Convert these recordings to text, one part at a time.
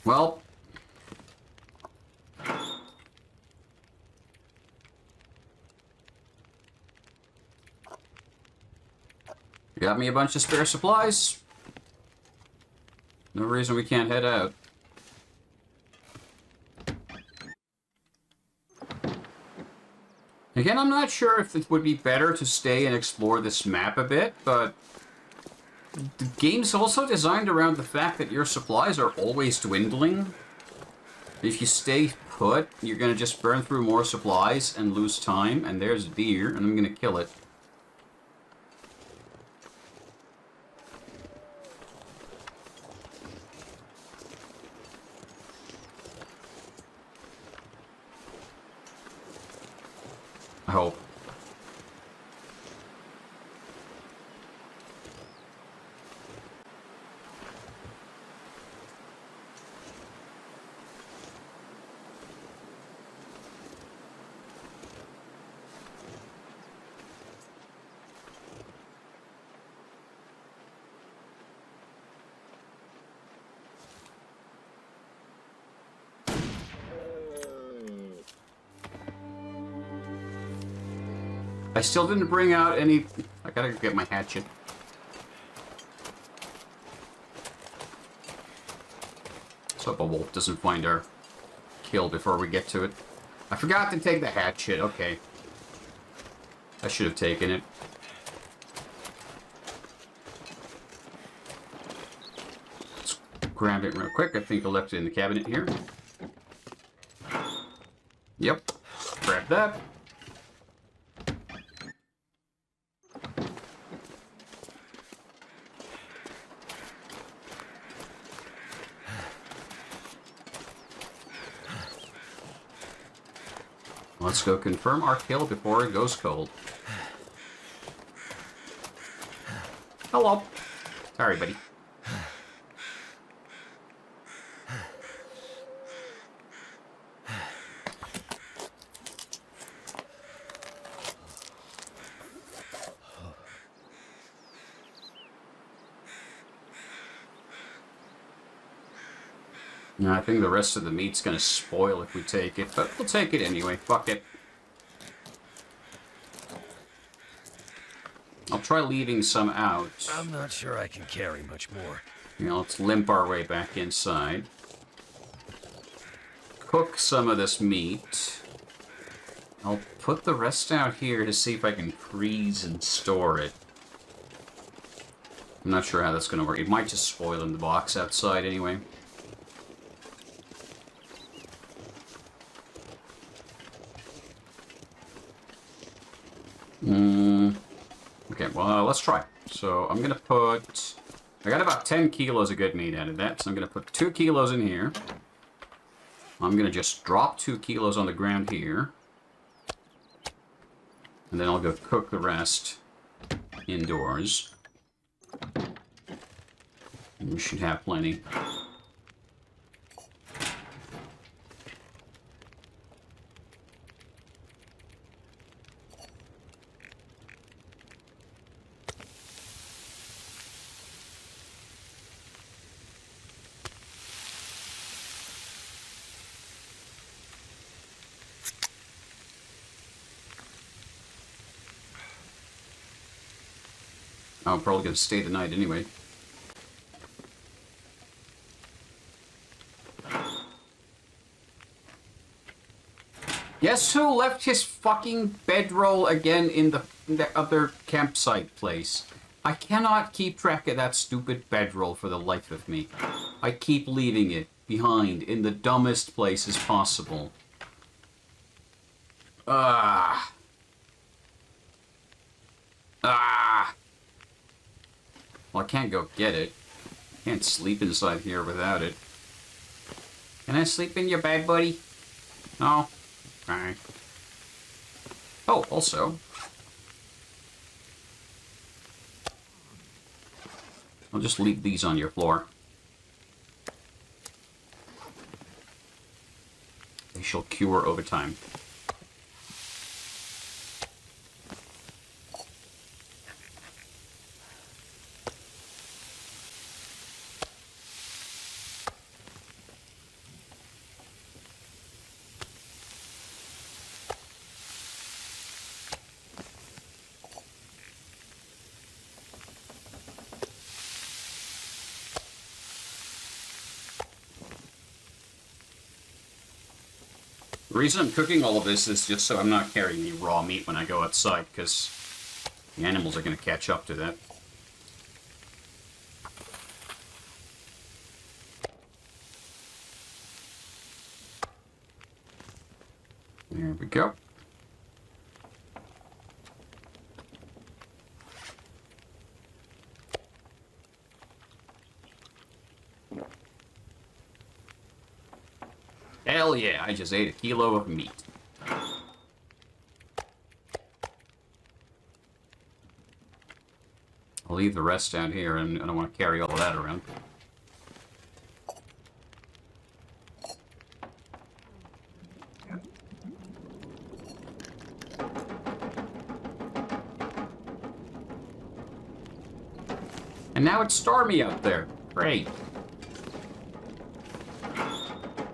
Well... You got me a bunch of spare supplies. No reason we can't head out. Again, I'm not sure if it would be better to stay and explore this map a bit, but the game's also designed around the fact that your supplies are always dwindling. If you stay put, you're going to just burn through more supplies and lose time, and there's a deer, and I'm going to kill it. I hope. I still didn't bring out any... I gotta get my hatchet. Let's hope a wolf doesn't find our kill before we get to it. I forgot to take the hatchet. Okay. I should have taken it. Let's grab it real quick. I think I left it in the cabinet here. Yep. Grab that. Let's go confirm our kill before it goes cold. Hello. Sorry, buddy. No, I think the rest of the meat's gonna spoil if we take it, but we'll take it anyway. Fuck it. I'll try leaving some out. I'm not sure I can carry much more. You know, let's limp our way back inside. Cook some of this meat. I'll put the rest out here to see if I can freeze and store it. I'm not sure how that's gonna work. It might just spoil in the box outside anyway. Okay, well, let's try. So I'm gonna put... I got about 10 kilos of good meat out of that, so I'm gonna put 2 kilos in here. I'm gonna just drop 2 kilos on the ground here. And then I'll go cook the rest indoors. And we should have plenty. I'm probably going to stay the night anyway. Guess who left his fucking bedroll again in the other campsite place? I cannot keep track of that stupid bedroll for the life of me. I keep leaving it behind in the dumbest places possible. Ah. Well, I can't go get it. Can't sleep inside here without it. Can I sleep in your bed, buddy? No? Alright. Oh, also... I'll just leave these on your floor. They shall cure over time. The reason I'm cooking all of this is just so I'm not carrying any raw meat when I go outside, because the animals are going to catch up to that. There we go. Hell yeah, I just ate a kilo of meat. I'll leave the rest down here, and I don't want to carry all of that around. And now it's stormy out there. Great.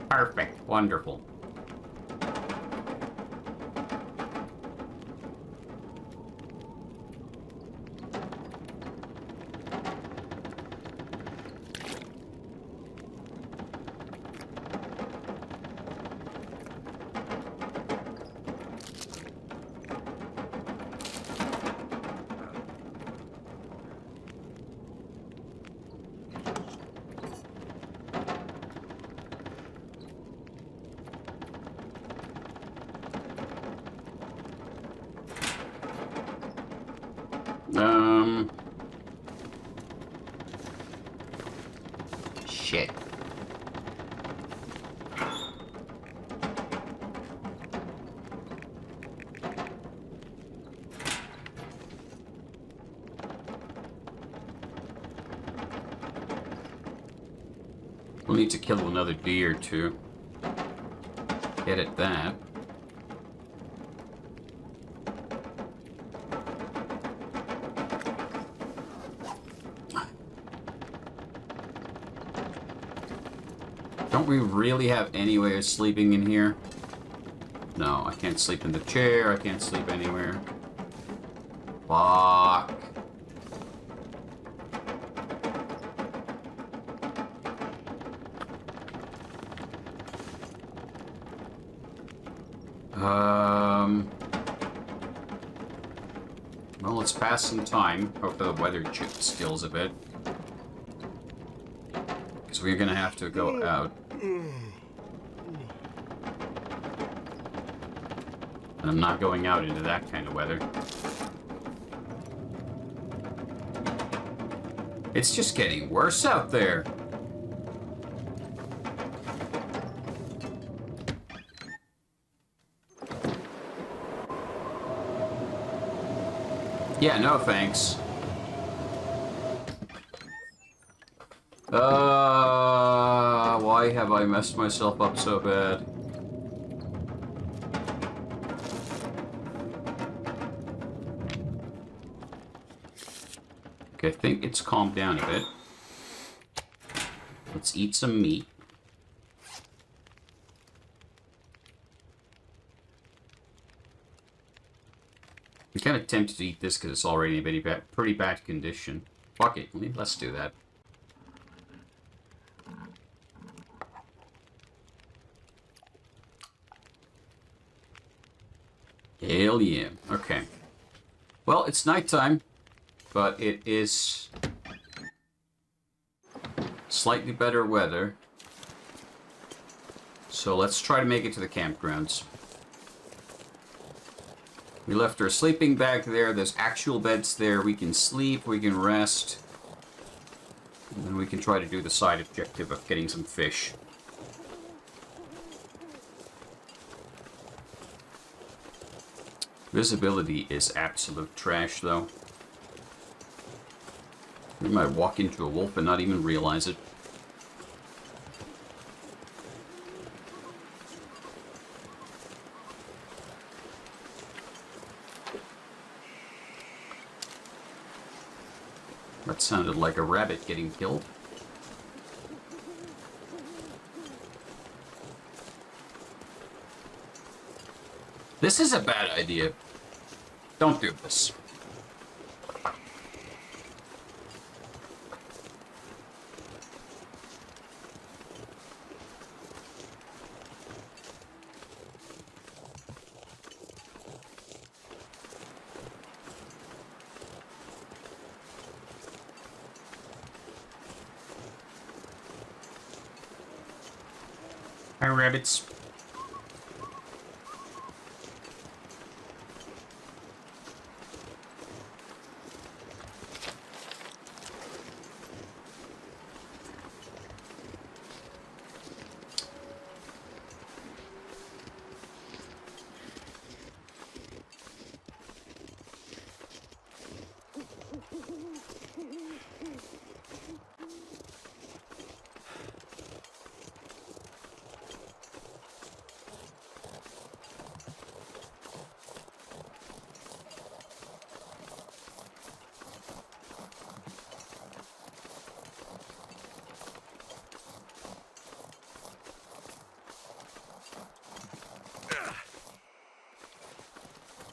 Perfect. Wonderful. Shit. We'll need to kill another deer to get at that. Don't we really have any way of sleeping in here? No, I can't sleep in the chair. I can't sleep anywhere. Fuck. Well, let's pass some time. Hope the weather stills a bit. Because we're gonna have to go out. And I'm not going out into that kind of weather. It's just getting worse out there. Yeah, no thanks. Why have I messed myself up so bad? Okay, I think it's calmed down a bit. Let's eat some meat. I'm kind of tempted to eat this because it's already in a pretty bad condition. Fuck it, let's do that. Hell yeah. Okay. Well, it's nighttime, but it is slightly better weather. So let's try to make it to the campgrounds. We left our sleeping bag there. There's actual beds there. We can sleep, we can rest. And then we can try to do the side objective of getting some fish. Visibility is absolute trash, though. We might walk into a wolf and not even realize it. That sounded like a rabbit getting killed. This is a bad idea. Don't do this. Hi, rabbits.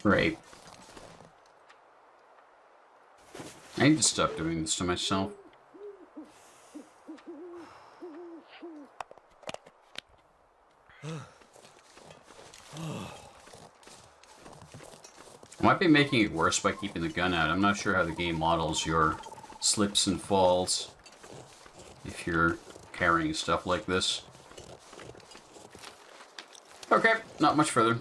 Right. I need to stop doing this to myself. I might be making it worse by keeping the gun out. I'm not sure how the game models your slips and falls if you're carrying stuff like this. Okay, not much further.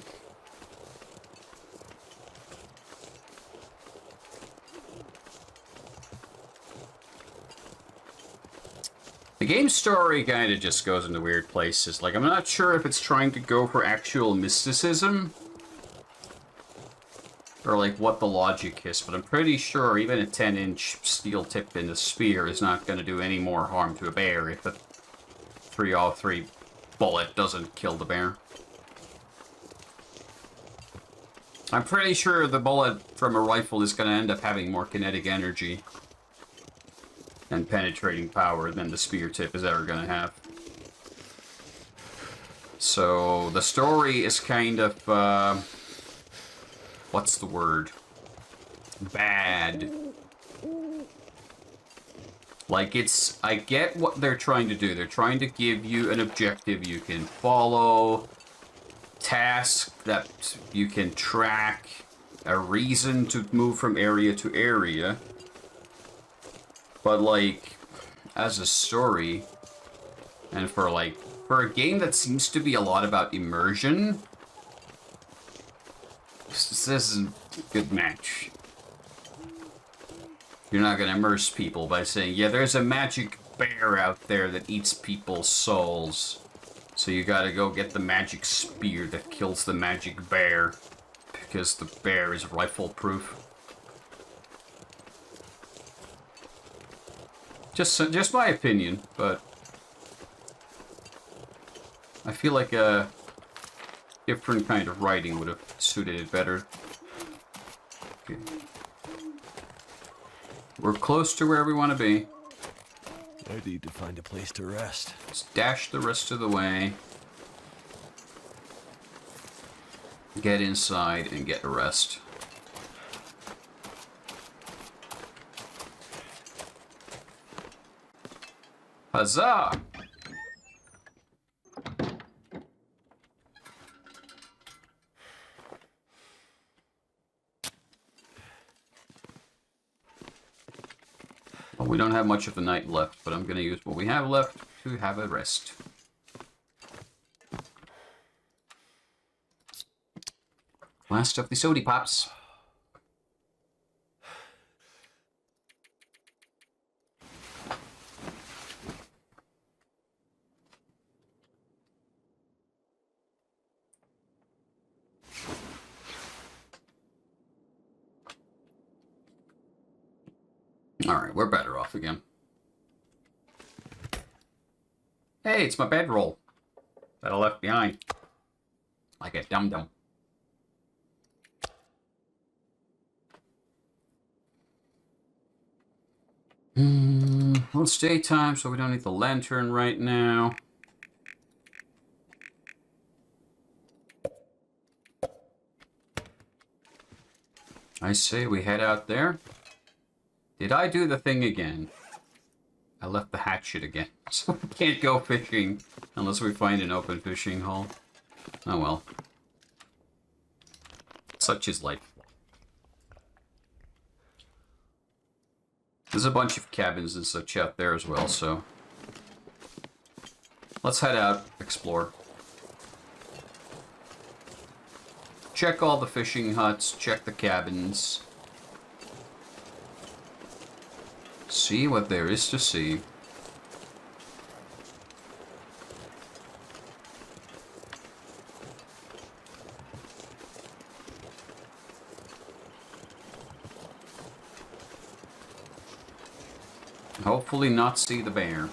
The game's story kind of just goes into weird places. Like, I'm not sure if it's trying to go for actual mysticism or like what the logic is, but I'm pretty sure even a 10-inch steel tip in the spear is not going to do any more harm to a bear if a 303 bullet doesn't kill the bear. I'm pretty sure the bullet from a rifle is going to end up having more kinetic energy and penetrating power than the spear tip is ever going to have. So the story is kind of, what's the word? Bad. Like, it's, I get what they're trying to do. They're trying to give you an objective you can follow, task that you can track, a reason to move from area to area. But, like, as a story, and for a game that seems to be a lot about immersion, this isn't a good match. You're not going to immerse people by saying, yeah, there's a magic bear out there that eats people's souls. So you gotta go get the magic spear that kills the magic bear, because the bear is rifle-proof. Just my opinion, but I feel like a different kind of writing would have suited it better. Okay. We're close to where we want to be. I need to find a place to rest. Let's dash the rest of the way. Get inside and get a rest. Huzzah! Well, we don't have much of the night left, but I'm going to use what we have left to have a rest. Last of the sody pops. Alright, we're better off again. Hey, it's my bedroll that I left behind. Like a dum-dum. Well, it's daytime, so we don't need the lantern right now. I say we head out there. Did I do the thing again? I left the hatchet again, so we can't go fishing unless we find an open fishing hole. Oh well. Such is life. There's a bunch of cabins and such out there as well, so... let's head out, explore. check all the fishing huts, check the cabins. See what there is to see. Hopefully not see the bear.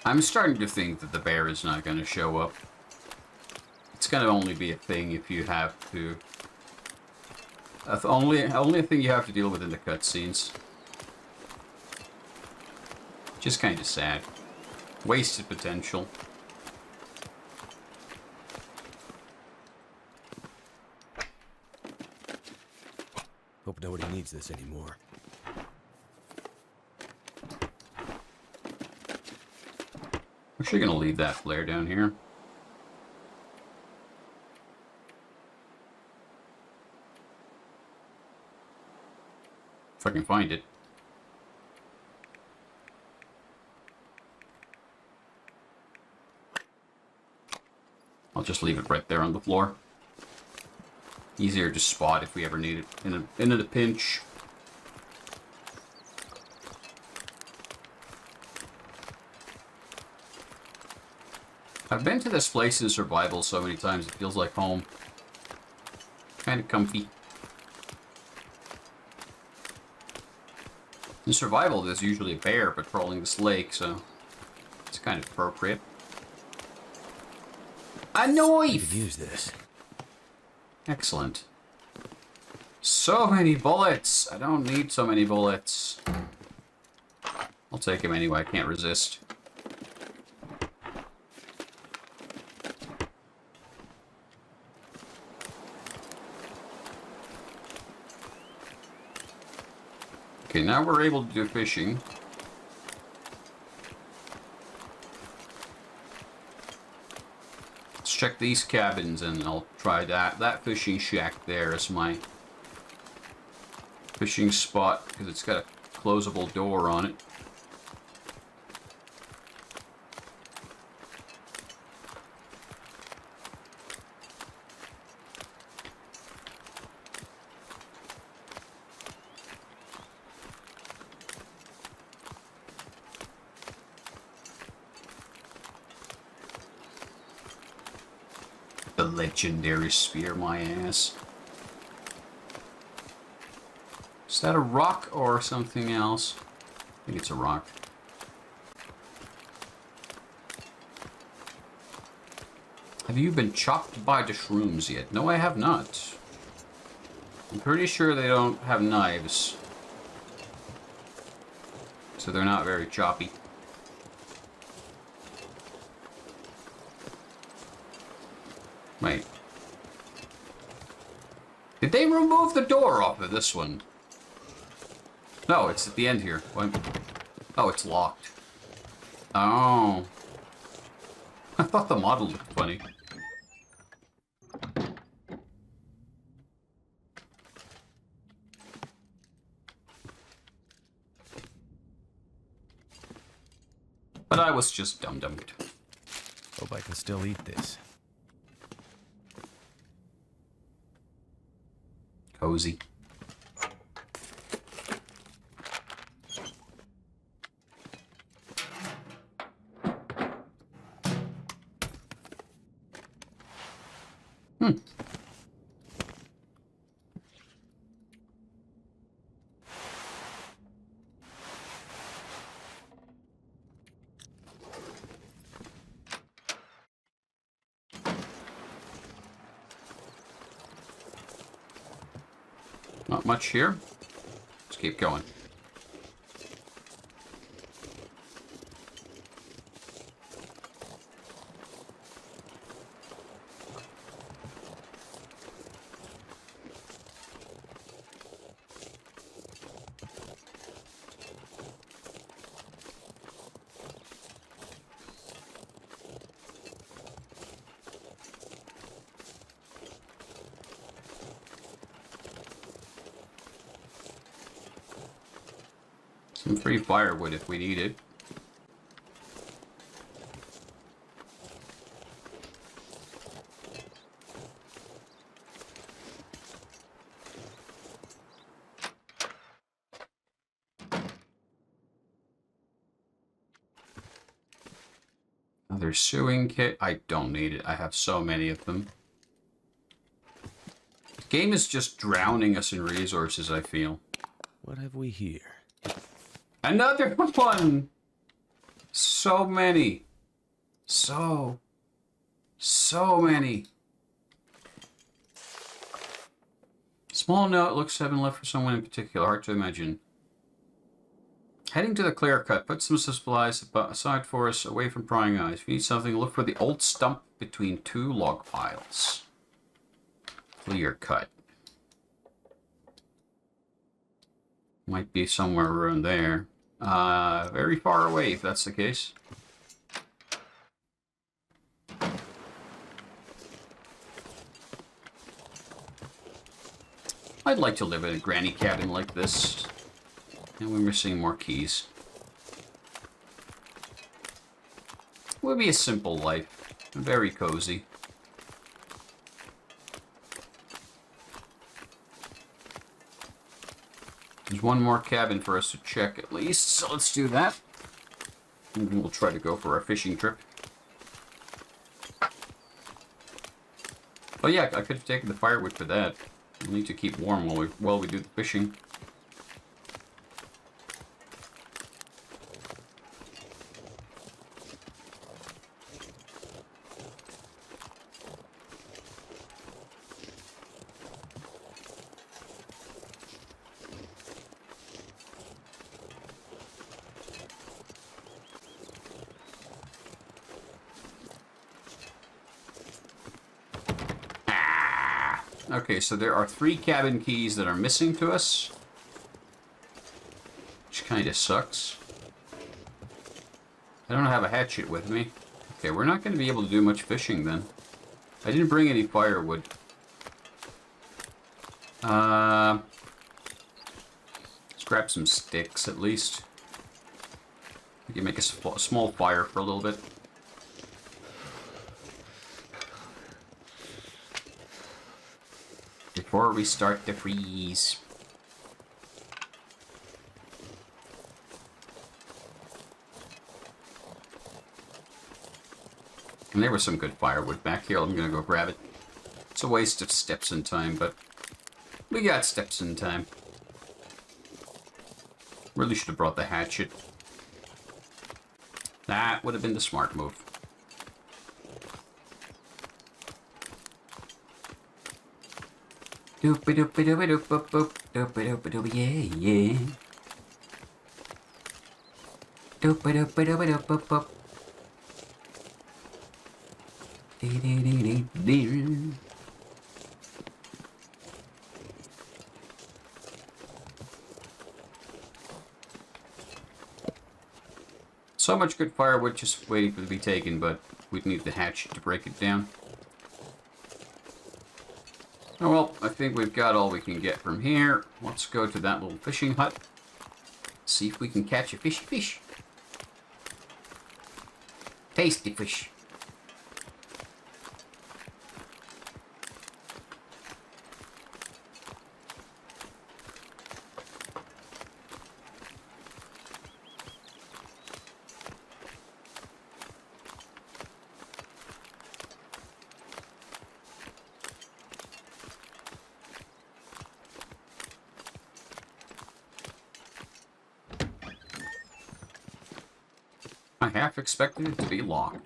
I'm starting to think that the bear is not going to show up. It's going to only be a thing if you have to... only a thing you have to deal with in the cutscenes. Just kind of sad. Wasted potential. Hope nobody needs this anymore. Actually gonna leave that flare down here. If I can find it. I'll just leave it right there on the floor. Easier to spot if we ever need it in a pinch. I've been to this place in survival so many times, it feels like home. Kind of comfy. In survival, there's usually a bear patrolling this lake, so it's kind of appropriate. A knife! You could use this. Excellent. So many bullets! I don't need so many bullets. I'll take him anyway, I can't resist. Okay, now we're able to do fishing. Let's check these cabins and I'll try that fishing shack there as my fishing spot because it's got a closable door on it. The legendary spear, my ass. Is that a rock or something else? I think it's a rock. Have you been chopped by the shrooms yet? No, I have not. I'm pretty sure they don't have knives. So they're not very choppy. Wait. Did they remove the door off of this one? No, it's at the end here. What? Oh, it's locked. Oh. I thought the model looked funny. But I was just dum-dummed. Hope I can still eat this. Cozy. Not much here. Let's keep going. Some free firewood if we need it. Another sewing kit. I don't need it. I have so many of them. The game is just drowning us in resources, I feel. What have we here? Another one! So many. So many. Small note, looks 7 left for someone in particular. Hard to imagine. Heading to the clear cut. Put some supplies aside for us, away from prying eyes. If you need something, look for the old stump between 2 log piles. Clear cut. Might be somewhere around there. Very far away, if that's the case. I'd like to live in a granny cabin like this. And we're missing more keys. It would be a simple life. Very cozy. There's one more cabin for us to check at least, so let's do that. And then we'll try to go for our fishing trip. Oh yeah, I could have taken the firewood for that. We'll need to keep warm while we do the fishing. Okay, so there are 3 cabin keys that are missing to us. Which kind of sucks. I don't have a hatchet with me. Okay, we're not going to be able to do much fishing then. I didn't bring any firewood. Let's grab some sticks at least. We can make a small fire for a little bit. Before we start to freeze. And there was some good firewood back here. I'm gonna go grab it. It's a waste of steps and time, but we got steps and time. Really should have brought the hatchet. That would have been the smart move. Doop-a-doop-a-doop-a-doop-a-doop, doop-a-doop-a-doop, yeah, yeah. Doop-a-doop-a-doop-a-doop-a-doop. Dee-dee-dee-dee-dee. So much good firewood just waiting for it to be taken, but we'd need the hatchet to break it down. Oh well, I think we've got all we can get from here. Let's go to that little fishing hut. See if we can catch a fishy fish. Tasty fish. I half expected it to be locked.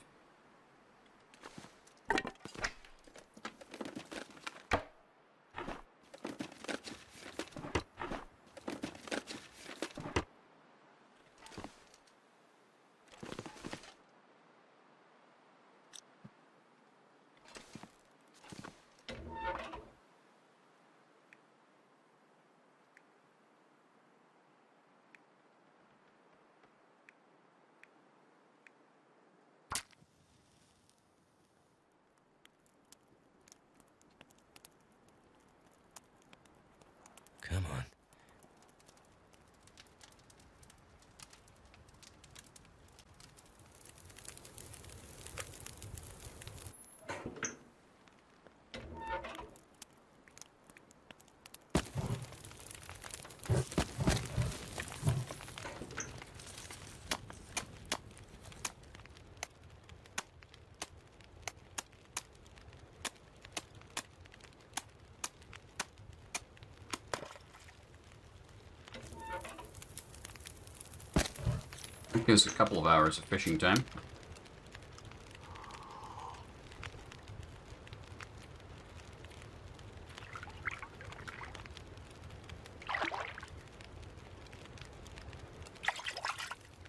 Gives a couple of hours of fishing time.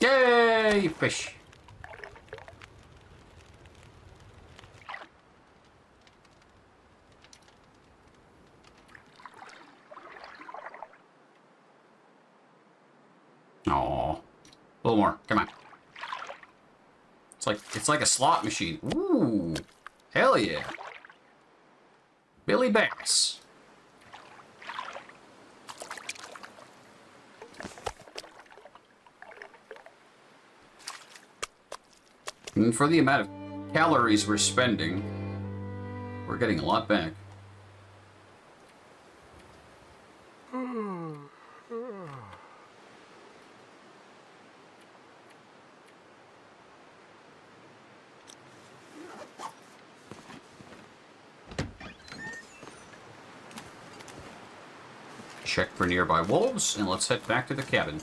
Yay! Fish. Aw. A little more. Come on. It's like a slot machine. Ooh. Hell yeah. Billy Bass. And for the amount of calories we're spending, we're getting a lot back. Check for nearby wolves, and let's head back to the cabin.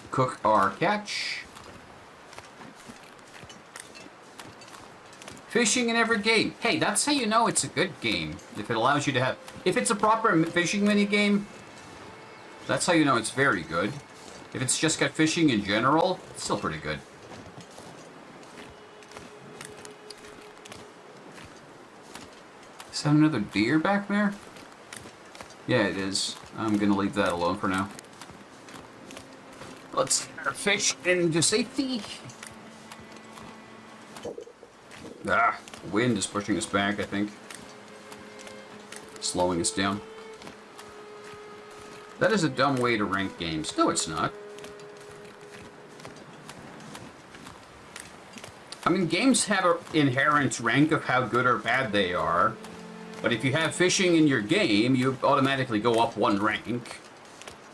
Cook our catch. Fishing in every game. Hey, that's how you know it's a good game. If it allows you to have... If it's a proper fishing minigame, that's how you know it's very good. If it's just got fishing in general, it's still pretty good. Is that another deer back there? Yeah, it is. I'm gonna leave that alone for now. Let's get our fish into safety. Ah, the wind is pushing us back, I think. Slowing us down. That is a dumb way to rank games. No, it's not. I mean, games have an inherent rank of how good or bad they are. But if you have fishing in your game, you automatically go up one rank.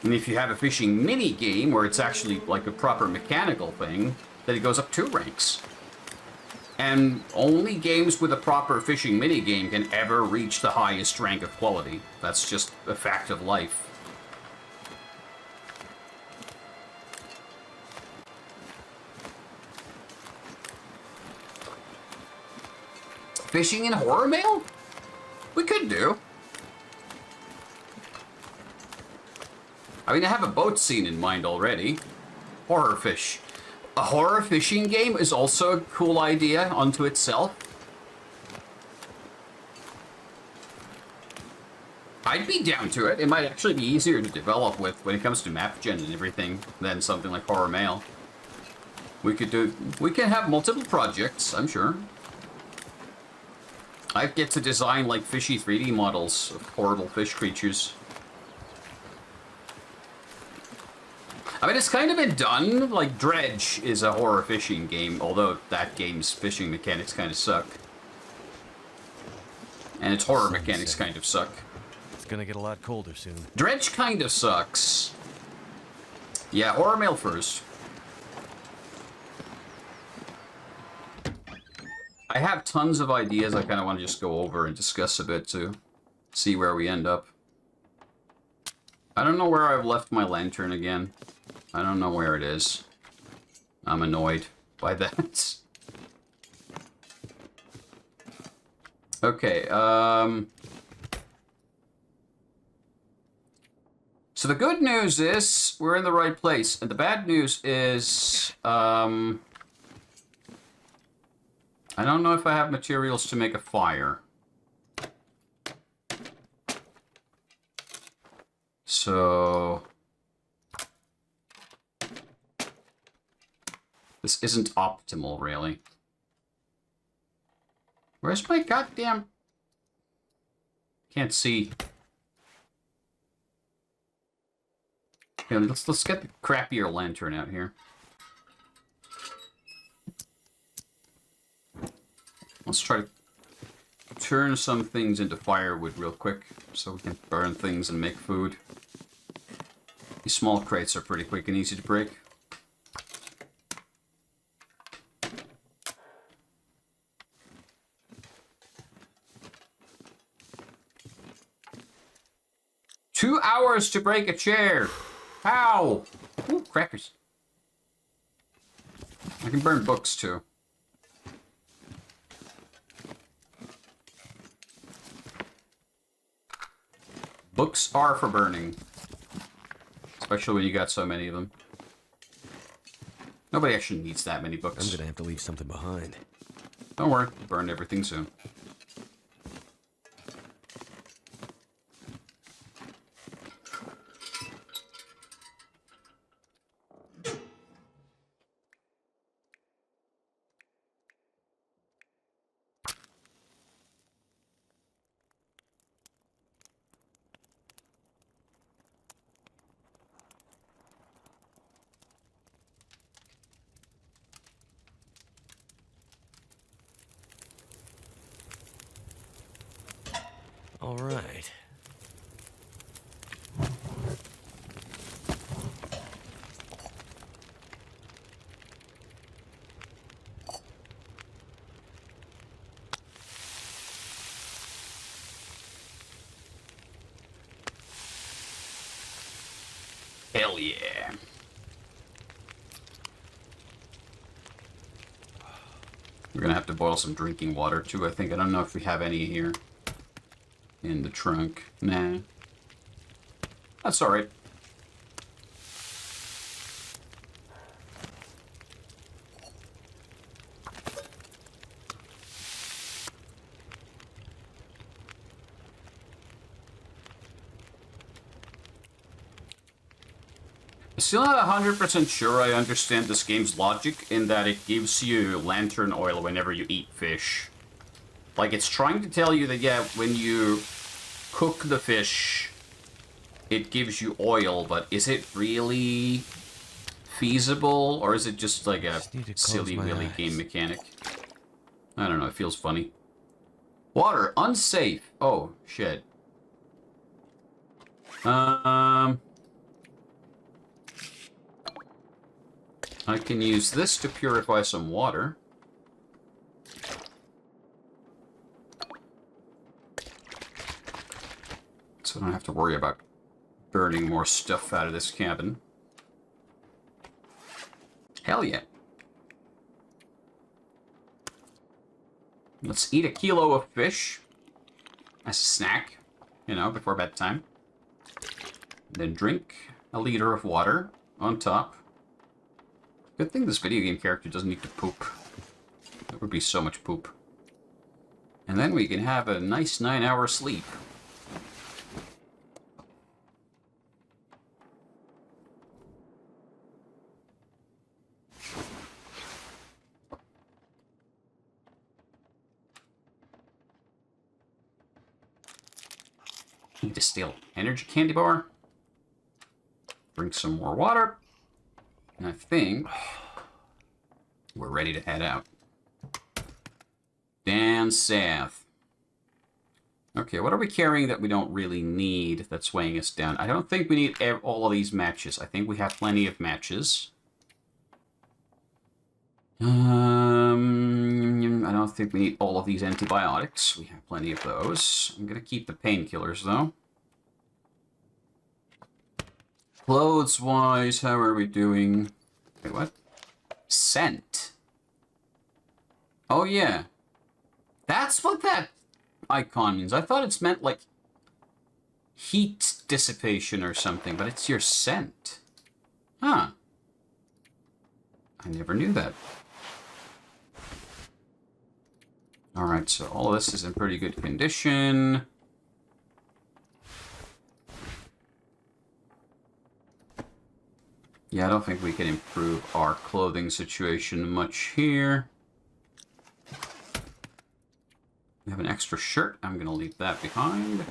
And if you have a fishing mini game, where it's actually like a proper mechanical thing, then it goes up 2 ranks. And only games with a proper fishing mini game can ever reach the highest rank of quality. That's just a fact of life. Fishing in horror mail? We could do. I mean, I have a boat scene in mind already. Horror fish. A horror fishing game is also a cool idea unto itself. I'd be down to it. It might actually be easier to develop with when it comes to map gen and everything than something like Horror Mail. We can have multiple projects, I'm sure. I get to design like fishy 3D models of horrible fish creatures. I mean, it's kind of been done. Like, Dredge is a horror fishing game, although that game's fishing mechanics kind of suck. And its horror mechanics kind of suck. It's gonna get a lot colder soon. Dredge kind of sucks. Yeah, Horror Mail first. I have tons of ideas I kind of want to just go over and discuss a bit to see where we end up. I don't know where I've left my lantern again. I don't know where it is. I'm annoyed by that. Okay, so the good news is we're in the right place, and the bad news is, I don't know if I have materials to make a fire. So... this isn't optimal, really. Where's my goddamn... can't see. Here, let's get the crappier lantern out here. Let's try to turn some things into firewood real quick so we can burn things and make food. These small crates are pretty quick and easy to break. "2 hours to break a chair. How?" Ooh, crackers. I can burn books, too. Books are for burning. Especially when you got so many of them. Nobody actually needs that many books. I'm gonna have to leave something behind. Don't worry, we'll burn everything soon. All right. Hell yeah. We're gonna have to boil some drinking water too, I think. I don't know if we have any here. In the trunk. Nah. That's alright. Still not 100% sure I understand this game's logic in that it gives you lantern oil whenever you eat fish. Like, it's trying to tell you that, yeah, when you cook the fish, it gives you oil, but is it really feasible? Or is it just like a silly-willy game mechanic? I don't know, it feels funny. Water, unsafe. Oh, shit. I can use this to purify some water. So I don't have to worry about burning more stuff out of this cabin. Hell yeah. Let's eat a kilo of fish as a snack, you know, before bedtime. Then drink a liter of water on top. Good thing this video game character doesn't need to poop. There would be so much poop. And then we can have a nice 9-hour sleep. Need to steal energy candy bar. Drink some more water. And I think we're ready to head out. Down south. Okay, what are we carrying that we don't really need that's weighing us down? I don't think we need all of these matches. I think we have plenty of matches. I don't think we need all of these antibiotics. We have plenty of those. I'm going to keep the painkillers, though. Clothes-wise, how are we doing? Wait, what? Scent. Oh, yeah. That's what that icon means. I thought it's meant, like, heat dissipation or something, but it's your scent. Huh. I never knew that. Alright, so all of this is in pretty good condition. Yeah, I don't think we can improve our clothing situation much here. We have an extra shirt. I'm going to leave that behind.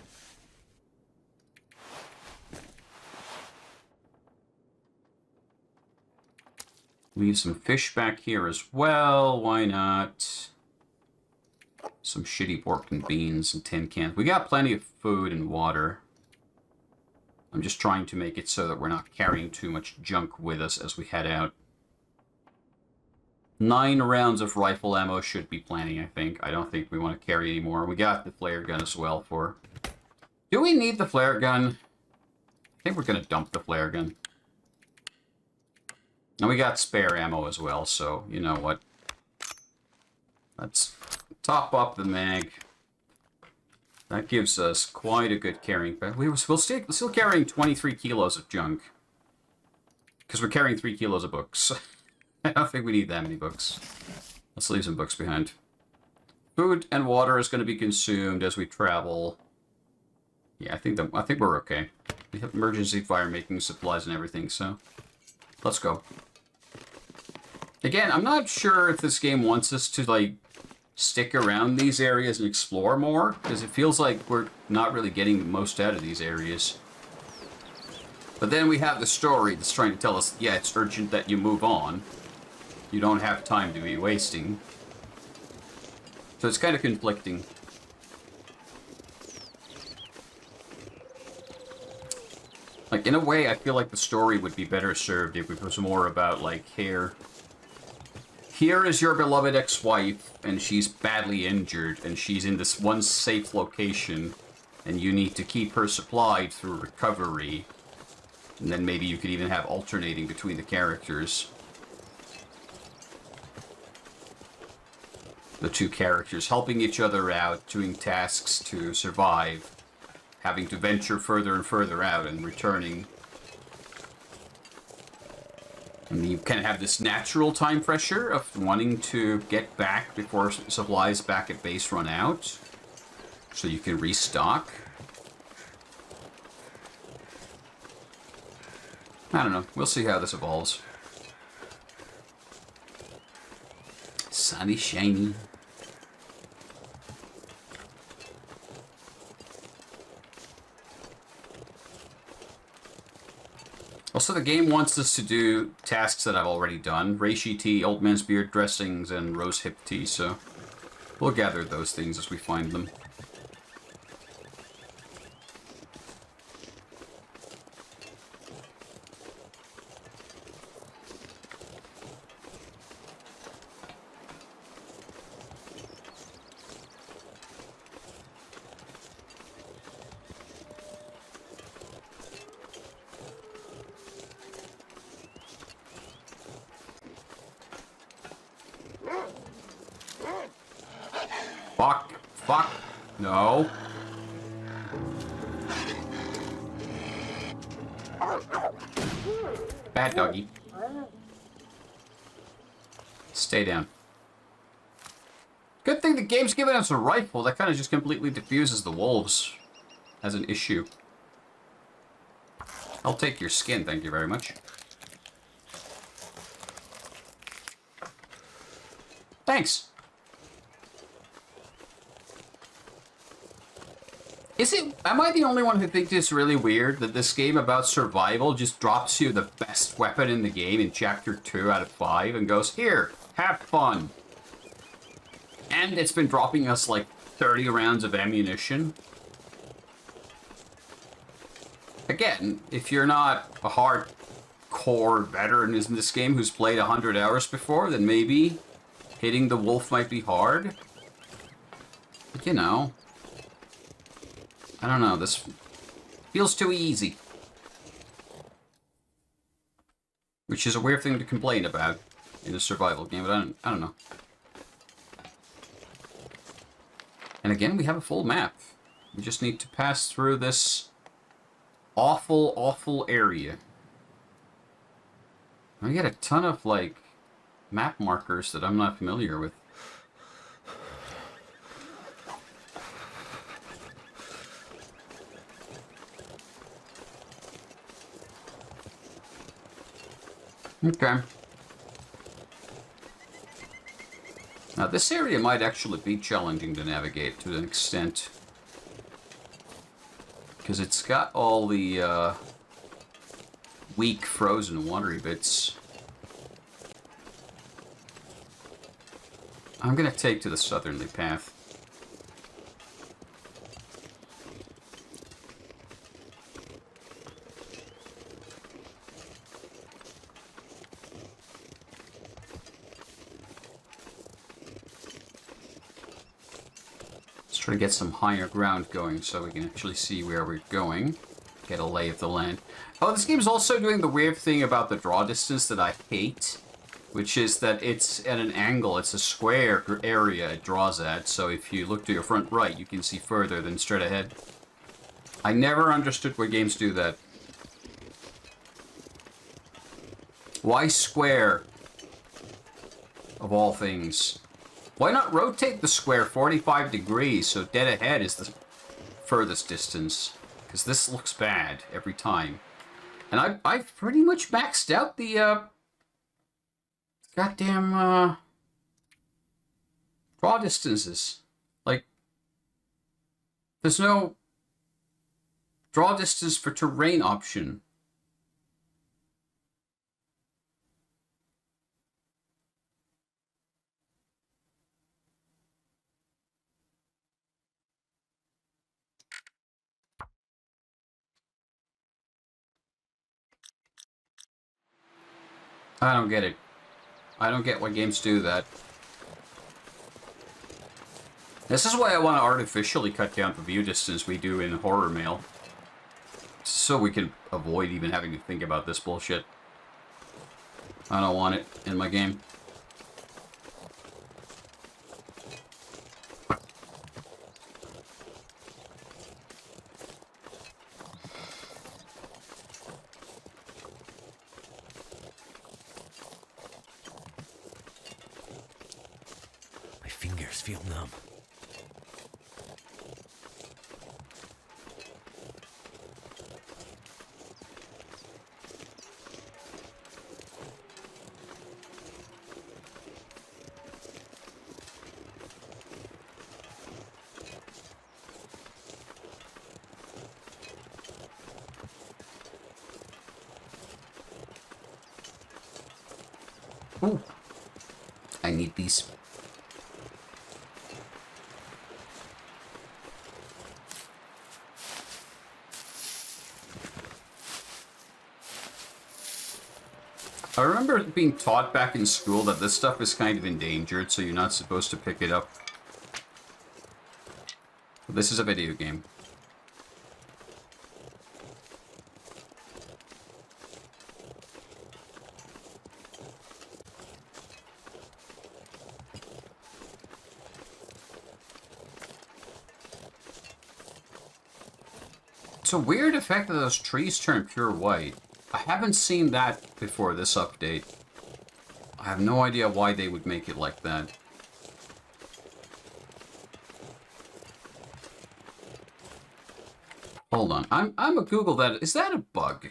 Leave some fish back here as well. Why not? Some shitty pork and beans and tin cans. We got plenty of food and water. I'm just trying to make it so that we're not carrying too much junk with us as we head out. 9 rounds of rifle ammo should be plenty, I think. I don't think we want to carry any more. We got the flare gun as well for... Do we need the flare gun? I think we're going to dump the flare gun. And we got spare ammo as well, so you know what? Let's top up the mag. That gives us quite a good carrying. We're still carrying 23 kilos of junk. Because we're carrying 3 kilos of books. I don't think we need that many books. Let's leave some books behind. Food and water is going to be consumed as we travel. Yeah, I think we're okay. We have emergency fire making supplies and everything, so let's go. Again, I'm not sure if this game wants us to like stick around these areas and explore more, because it feels like we're not really getting the most out of these areas. But then we have the story that's trying to tell us, yeah, it's urgent that you move on. You don't have time to be wasting. So it's kind of conflicting. Like, in a way, I feel like the story would be better served if it was more about, like, here is your beloved ex-wife, and she's badly injured, and she's in this one safe location, and you need to keep her supplied through recovery. And then maybe you could even have alternating between the characters. The two characters helping each other out, doing tasks to survive, having to venture further and further out and returning. And you kind of have this natural time pressure of wanting to get back before supplies back at base run out, so you can restock. I don't know. We'll see how this evolves. Sunny, shiny. Also, the game wants us to do tasks that I've already done. Reishi tea, old man's beard dressings, and rose hip tea, so we'll gather those things as we find them. Fuck. Fuck. No. Bad doggy. Stay down. Good thing the game's giving us a rifle. That kind of just completely diffuses the wolves as an issue. I'll take your skin, thank you very much. Thanks. Am I the only one who thinks it's really weird that this game about survival just drops you the best weapon in the game in Chapter 2 out of 5 and goes, here, have fun. And it's been dropping us like 30 rounds of ammunition. Again, if you're not a hardcore veteran in this game who's played 100 hours before, then maybe hitting the wolf might be hard. But you know, I don't know, this feels too easy. Which is a weird thing to complain about in a survival game, but I don't know. And again, we have a full map. We just need to pass through this awful, awful area. I get a ton of, like, map markers that I'm not familiar with. Okay. Now, this area might actually be challenging to navigate to an extent. Because it's got all the weak, frozen, watery bits. I'm going to take to the southerly path. Let's try to get some higher ground going so we can actually see where we're going. get a lay of the land. Oh, this game's also doing the weird thing about the draw distance that I hate, which is that it's at an angle. It's a square area it draws at, so if you look to your front right, you can see further than straight ahead. I never understood why games do that. Why square, of all things? Why not rotate the square 45 degrees so dead ahead is the furthest distance? Because this looks bad every time. And I've pretty much maxed out the goddamn draw distances. Like, there's no draw distance for terrain option. I don't get it. I don't get why games do that. This is why I want to artificially cut down the view distance we do in Horror Mail. So we can avoid even having to think about this bullshit. I don't want it in my game. My fingers feel numb. Ooh. I need these. I remember being taught back in school that this stuff is kind of endangered, so you're not supposed to pick it up. But this is a video game. It's a weird effect that those trees turn pure white. I haven't seen that before this update. I have no idea why they would make it like that. Hold on. I'm gonna Google that. Is that a bug?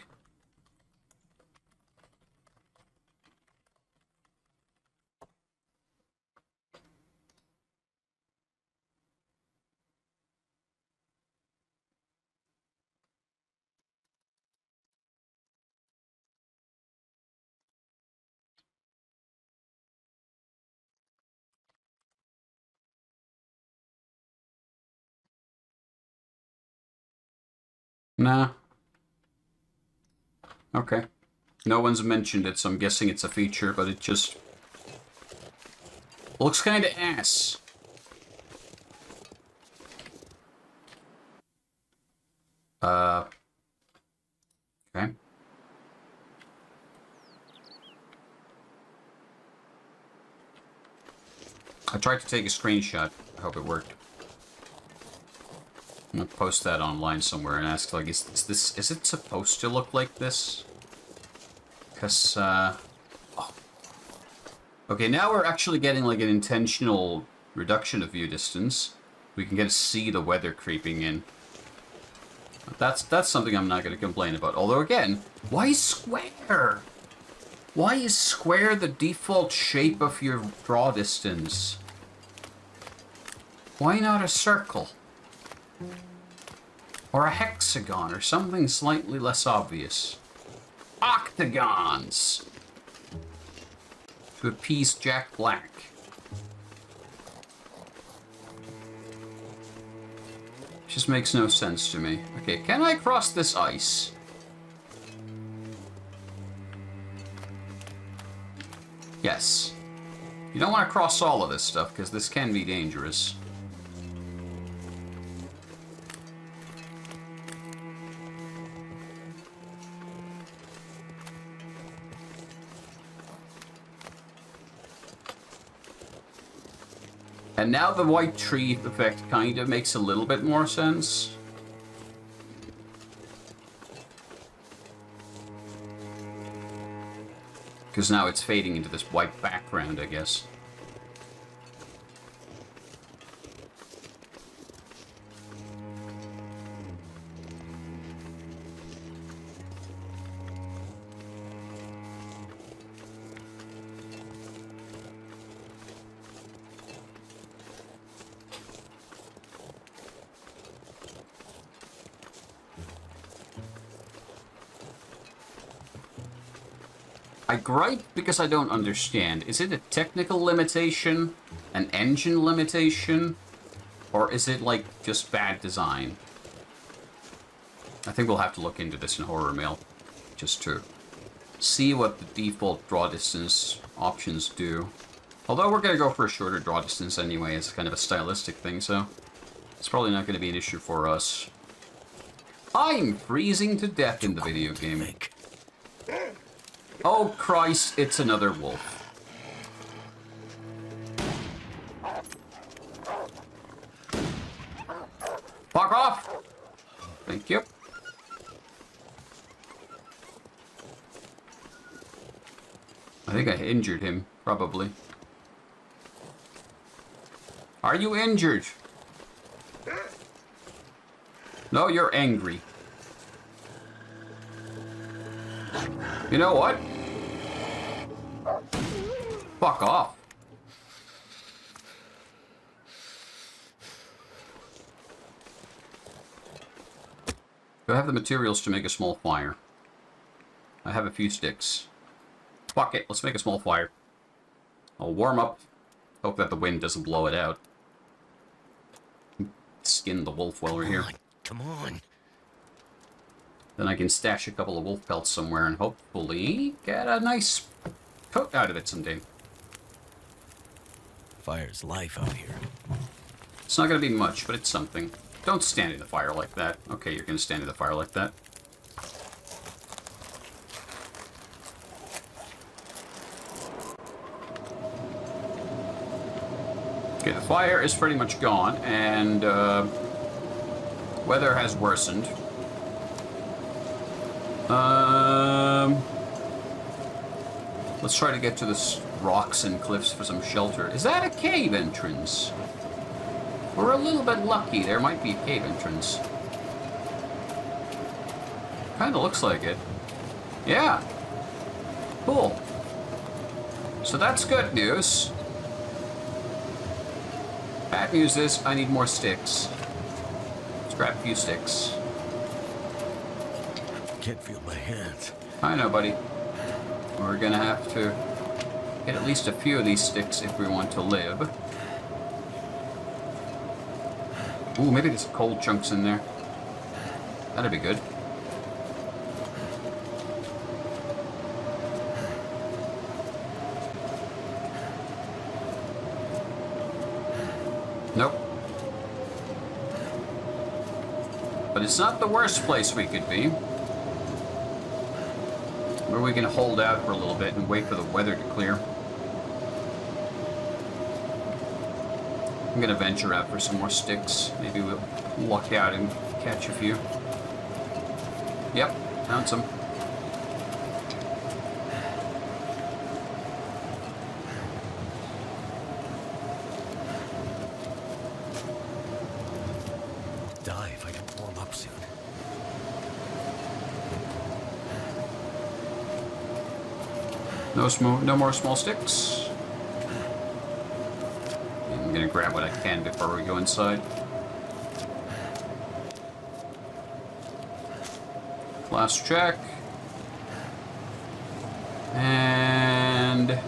Nah. Okay. No one's mentioned it, so I'm guessing it's a feature, but it just looks kind of ass. Okay. I tried to take a screenshot. I hope it worked. I'm gonna post that online somewhere and ask, like, is it supposed to look like this? Because, oh. Okay, now we're actually getting, like, an intentional reduction of view distance. We can get to see the weather creeping in. That's something I'm not going to complain about. Although, again, why square? Why is square the default shape of your draw distance? Why not a circle? Or a hexagon, or something slightly less obvious. Octagons! To appease Jack Black. Just makes no sense to me. Okay, can I cross this ice? Yes. You don't want to cross all of this stuff, because this can be dangerous. now the white tree effect kind of makes a little bit more sense. Because now it's fading into this white background, I guess. I gripe because I don't understand. Is it a technical limitation? An engine limitation? Or is it, like, just bad design? I think we'll have to look into this in Horror Mail. Just to see what the default draw distance options do. Although we're going to go for a shorter draw distance anyway. It's kind of a stylistic thing, so it's probably not going to be an issue for us. I'm freezing to death in the video game. Oh, Christ, it's another wolf. Fuck off! Thank you. I think I injured him, probably. Are you injured? No, you're angry. You know what? Fuck off. Do I have the materials to make a small fire? I have a few sticks. Fuck it, let's make a small fire. I'll warm up. Hope that the wind doesn't blow it out. Skin the wolf while we're here. Come on. Then I can stash a couple of wolf pelts somewhere and hopefully get a nice coat out of it someday. Fire's life out here. It's not going to be much, but it's something. Don't stand in the fire like that. Okay, you're going to stand in the fire like that. Okay, the fire is pretty much gone, and weather has worsened. Let's try to get to the rocks and cliffs for some shelter. Is that a cave entrance? We're a little bit lucky. There might be a cave entrance. Kinda looks like it. Yeah. Cool. So that's good news. Bad news is I need more sticks. Let's grab a few sticks. Can't feel my hands. I know, buddy. We're gonna have to get at least a few of these sticks if we want to live. Ooh, maybe there's cold chunks in there. That'd be good. Nope. But it's not the worst place we could be. Where we can hold out for a little bit and wait for the weather to clear. I'm gonna venture out for some more sticks. Maybe we'll luck out and catch a few. Yep, found some. Die if I don't warm up soon. No more small sticks. I'm gonna grab what I can before we go inside. Last check. And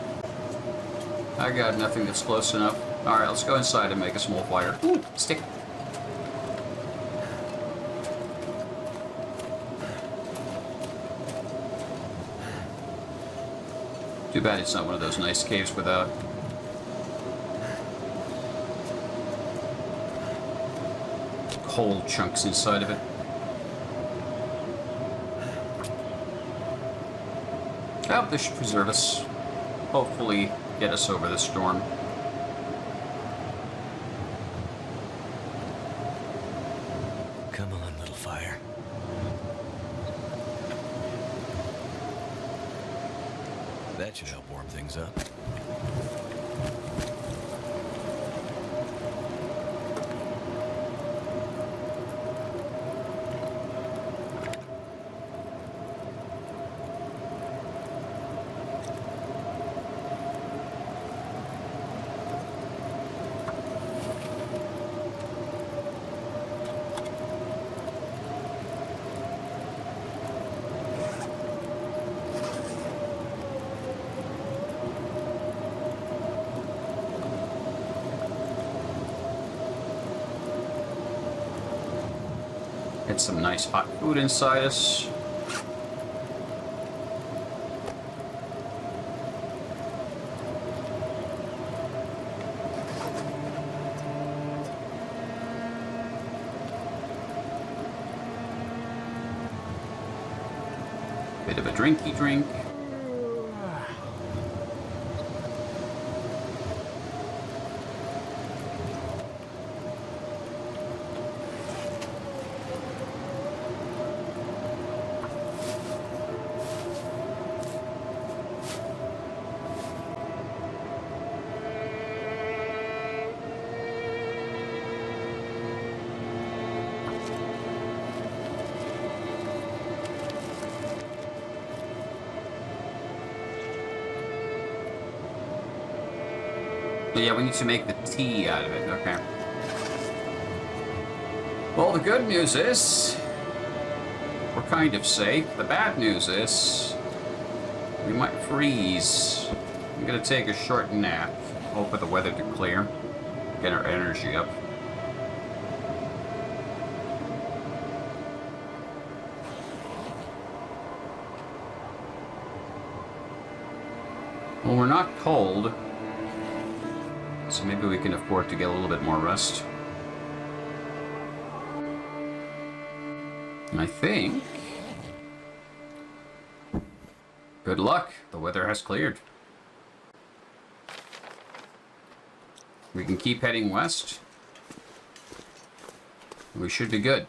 I got nothing that's close enough. Alright, let's go inside and make a small fire. Ooh, stick. Too bad it's not one of those nice caves without cold chunks inside of it. Oh, this should preserve us. Hopefully get us over the storm. Come on, little fire. That should help warm things up. Get some nice hot food inside us. Bit of a drinky drink. Yeah, we need to make the tea out of it. Okay. Well, the good news is we're kind of safe. The bad news is we might freeze. I'm gonna take a short nap. Hope for the weather to clear. Get our energy up. Well, we're not cold. So maybe we can afford to get a little bit more rest. I think... Good luck. The weather has cleared. We can keep heading west. We should be good.